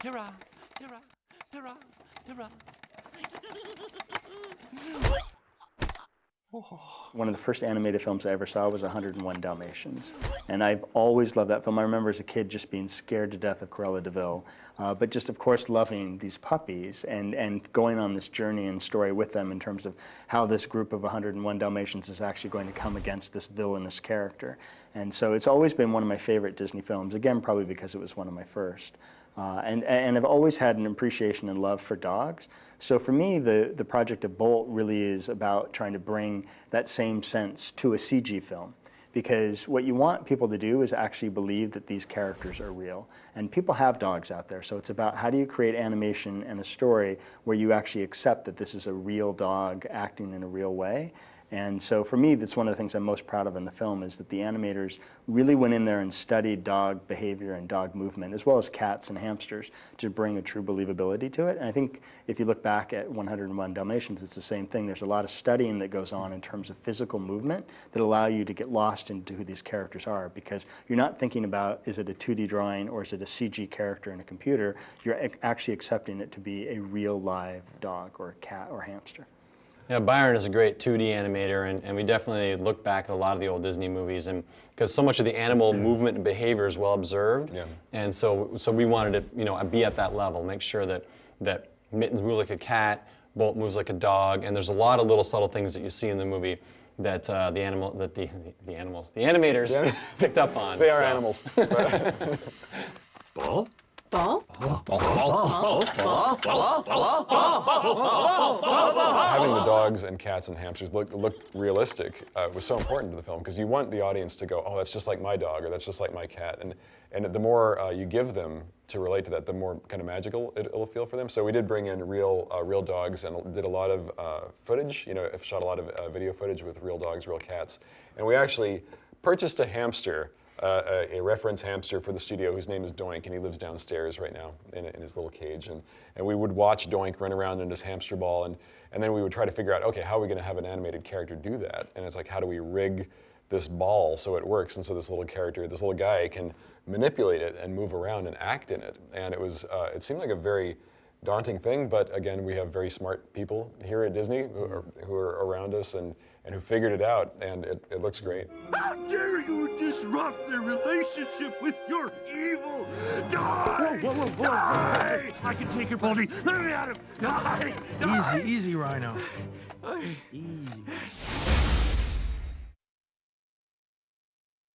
hurrah, hurrah, hurrah, hurrah. One of the first animated films I ever saw was 101 Dalmatians. And I've always loved that film. I remember as a kid just being scared to death of Cruella de Vil, but just of course loving these puppies and going on this journey and story with them in terms of how this group of 101 Dalmatians is actually going to come against this villainous character. And so it's always been one of my favorite Disney films, again probably because it was one of my first. And I've always had an appreciation and love for dogs. So for me, the project of Bolt really is about trying to bring that same sense to a CG film. Because what you want people to do is actually believe that these characters are real. And people have dogs out there, so it's about how do you create animation and a story where you actually accept that this is a real dog acting in a real way. And so for me, that's one of the things I'm most proud of in the film is that the animators really went in there and studied dog behavior and dog movement, as well as cats and hamsters, to bring a true believability to it. And I think if you look back at 101 Dalmatians, it's the same thing. There's a lot of studying that goes on in terms of physical movement that allow you to get lost into who these characters are, because you're not thinking about, is it a 2D drawing or is it a CG character in a computer? You're actually accepting it to be a real live dog or cat or hamster. Yeah, Byron is a great 2D animator, and we definitely look back at a lot of the old Disney movies, and because so much of the animal movement and behavior is well observed, and so we wanted to be at that level, make sure that Mittens moves like a cat, Bolt moves like a dog, and there's a lot of little subtle things that you see in the movie that the animators picked up on. They are animals. Ball? Ball? Having the dogs and cats and hamsters look realistic was so important to the film, because you want the audience to go, oh, that's just like my dog, or that's just like my cat. And the more you give them to relate to that, the more kind of magical it'll feel for them. So we did bring in real dogs and did a lot of footage, shot a lot of video footage with real dogs, real cats. And we actually purchased a hamster, a reference hamster for the studio whose name is Doink, and he lives downstairs right now in his little cage. And we would watch Doink run around in his hamster ball, and then we would try to figure out, okay, how are we going to have an animated character do that? And it's like, how do we rig this ball so it works? And so this little character, this little guy can manipulate it and move around and act in it. And it seemed like a very daunting thing, but again, we have very smart people here at Disney who are around us and who figured it out, and it looks great. How dare you disrupt their relationship with your evil? Die! Die! I can take your Baldy. Let me at him! Die! Die! Easy, easy, Rhino. Easy.